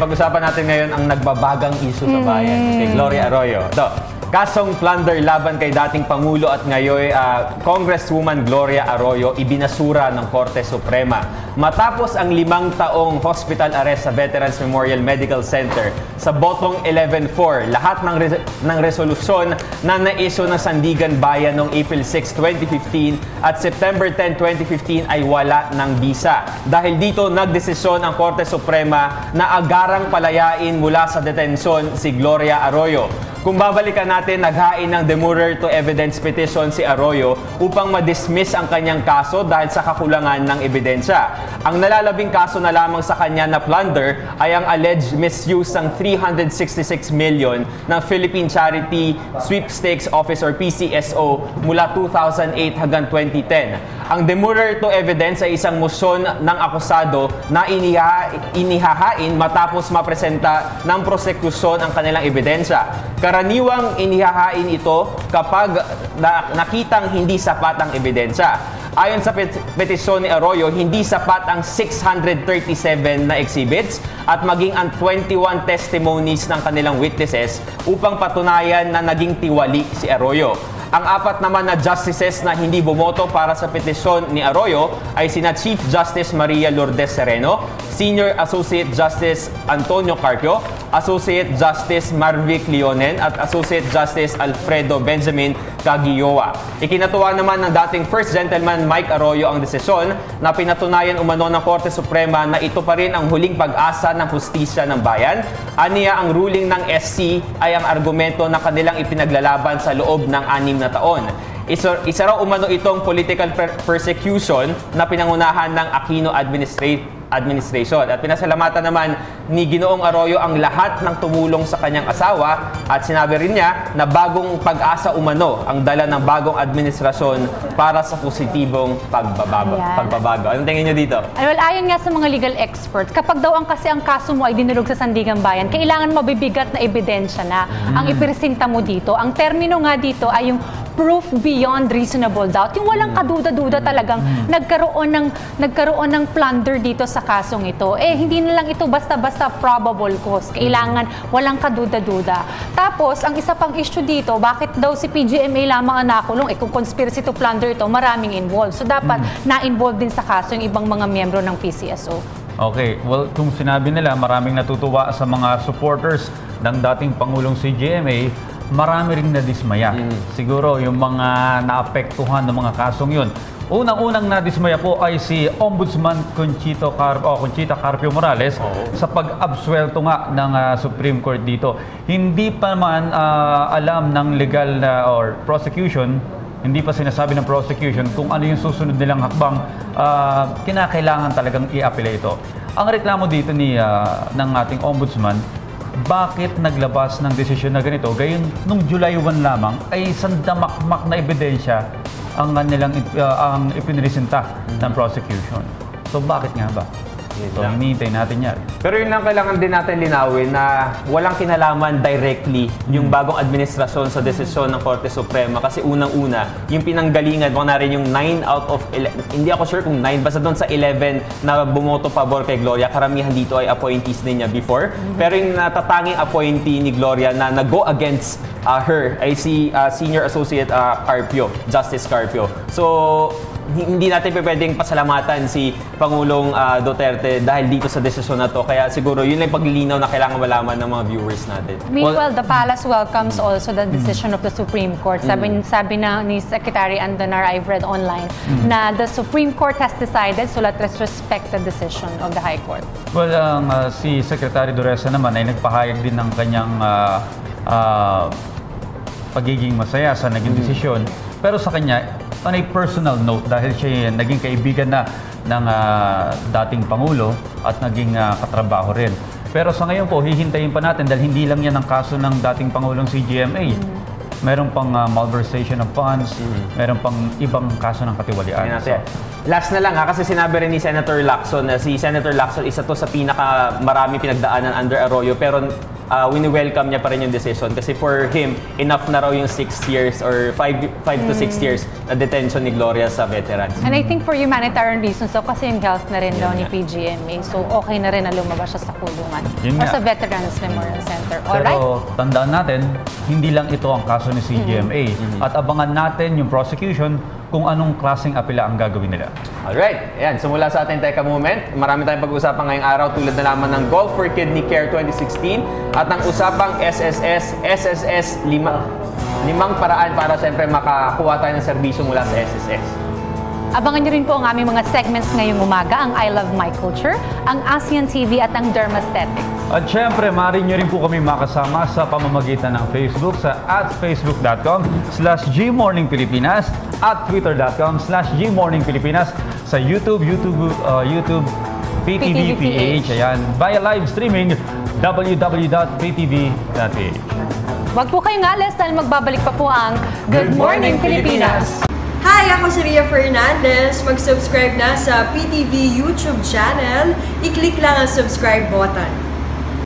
pag-usapan natin ngayon ang nagbabagang issue sa bayan kay Gloria Arroyo. Ito, kasong plunder laban kay dating Pangulo at ngayon Congresswoman Gloria Arroyo ibinasura ng Korte Suprema. Matapos ang 5 taong hospital arrest sa Veterans Memorial Medical Center sa botong 11-4, lahat ng resolusyon na na-issue ng Sandigan Bayan noong April 6, 2015 at September 10, 2015 ay wala ng bisa. Dahil dito nagdesisyon ang Korte Suprema na agarang palayain mula sa detensyon si Gloria Arroyo. Kung babalikan natin, naghain ng demurrer to evidence petition si Arroyo upang ma-dismiss ang kanyang kaso dahil sa kakulangan ng ebidensya. Ang nalalabing kaso na lamang sa kanya na plunder ay ang alleged misuse ng 366 million ng Philippine Charity Sweepstakes Office or PCSO mula 2008 hanggang 2010. Ang demurrer to evidence ay isang motion ng akusado na inihahain matapos mapresenta ng prosekusyon ang kanilang ebidensya. Karaniwang inihahain ito kapag nakitang hindi sapat ang ebidensya. Ayon sa petisyon ni Arroyo, hindi sapat ang 637 na exhibits at maging ang 21 testimonies ng kanilang witnesses upang patunayan na naging tiwali si Arroyo. Ang 4 naman na justices na hindi bumoto para sa petisyon ni Arroyo ay sina Chief Justice Maria Lourdes Sereno, Senior Associate Justice Antonio Carpio, Associate Justice Marvic Leonen at Associate Justice Alfredo Benjamin Cagioa. Ikinatuwa naman ng dating First Gentleman Mike Arroyo ang desisyon na pinatunayan umano ng Korte Suprema na ito pa rin ang huling pag-asa ng hustisya ng bayan. Aniya ang ruling ng SC ay ang argumento na kanilang ipinaglalaban sa loob ng 6 na taon. Isa raw umano itong political persecution na pinangunahan ng Aquino administration. At pinasalamatan naman ni Ginoong Arroyo ang lahat ng tumulong sa kanyang asawa at sinabi rin niya na bagong pag-asa umano ang dala ng bagong administrasyon para sa positibong pagbabago. Anong tingin niyo dito? Well, ayon nga sa mga legal experts, kapag daw kasi ang kaso mo ay dinulog sa Sandigan Bayan, kailangan mabibigat na ebidensya na ang ipresenta mo dito. Ang termino nga dito ay yung proof beyond reasonable doubt. Yung walang kaduda-duda talagang nagkaroon ng plunder dito sa kasong ito. Hindi na lang ito basta-basta probable cause. Kailangan walang kaduda-duda. Tapos, ang isa pang issue dito, bakit daw si PGMA lamang ang nakulong? Kung conspiracy to plunder ito, maraming involved. So, dapat na-involved din sa kaso yung ibang mga miyembro ng PCSO. Okay, well, kung sinabi nila maraming natutuwa sa mga supporters ng dating Pangulong CGMA, marami ring nadismaya. Siguro yung mga naapektuhan ng mga kasong yun. Unang-unang nadismaya po ay si Ombudsman Conchita Carpio Morales sa pag-absuelto nga ng Supreme Court dito. Hindi pa man alam ng legal or prosecution, hindi pa sinasabi ng prosecution kung ano yung susunod nilang hakbang, kinakailangan talagang i-apela ito. Ang reklamo dito ng ating ombudsman, bakit naglabas ng desisyon na ganito? Gayon, nung July 1 lamang ay sandamakmak na ebidensya ang kanilang ipinresenta ng prosecution. So bakit nga ba? So hinihintay natin yan. Pero yun lang kailangan din natin linawin na walang kinalaman directly yung bagong administrasyon sa desisyon ng Korte Suprema kasi unang-una, yung pinanggalingan, baka na rin yung 9 out of 11, hindi ako sure kung 9, basta doon sa 11 na bumoto pabor kay Gloria, karamihan dito ay appointees din niya before. Pero yung natatanging appointee ni Gloria na nag-go against her ay si Senior Associate Carpio, Justice Carpio. So, hindi natin pwedeng pasalamatan si Pangulong Duterte dahil dito sa desisyon na to. Kaya siguro yun lang paglilinaw na kailangan malaman ng mga viewers natin. Meanwhile, the palace welcomes also the decision of the Supreme Court. Sabi na ni Secretary Andonar, I've read online, na the Supreme Court has decided, so let us respect the decision of the High Court. Well, si Secretary Duresa naman ay nagpahayag din ng kanyang pagiging masaya sa naging desisyon. Pero sa kanya, on a personal note, dahil siya naging kaibigan na ng dating Pangulo at naging katrabaho rin. Pero sa ngayon po, hihintayin pa natin dahil hindi lang yan ang kaso ng dating Pangulong CGMA. Meron pang malversation of funds, meron pang ibang kaso ng katiwalian. So, last na lang kasi sinabi rin ni Senator Lacson na si Senator Lacson isa to sa pinaka marami pinagdaanan under Arroyo pero wini-welcome niya pa rin yung decision. Kasi for him, enough na raw yung 6 years or 5 to 6 years na detention ni Gloria sa veterans. And I think for humanitarian reasons, so kasi yung health na rin daw ni PGMA, so okay na rin na lumabas siya sa kulungan Yun or nga. sa Veterans Memorial Center. Alright? Pero tandaan natin, hindi lang ito ang kaso ni CGMA. At abangan natin yung prosecution kung anong klaseng apela ang gagawin nila. Alright, ayan, sumula sa ating Teka Moment. Marami tayong pag-usapan ngayong araw tulad na naman ng Golf for Kidney Care 2016 at ang usapang SSS, limang paraan para siyempre makakuha tayo ng serbisyo mula sa SSS. Abangan niyo rin po ang aming mga segments ngayong umaga, ang I Love My Culture, ang ASEAN TV at ang Dermasthetics. At syempre, maaari nyo rin po kami makasama sa pamamagitan ng Facebook sa @facebook.com/GMorningPilipinas at twitter.com/GMorningPilipinas, sa YouTube PTV-PH, ayan, via live streaming www.ptv.ph. Huwag po kayong alis dahil magbabalik pa po ang Good Morning Pilipinas! Hi, ako si Ria Fernandez. Mag-subscribe na sa PTV YouTube channel. I-click lang ang subscribe button.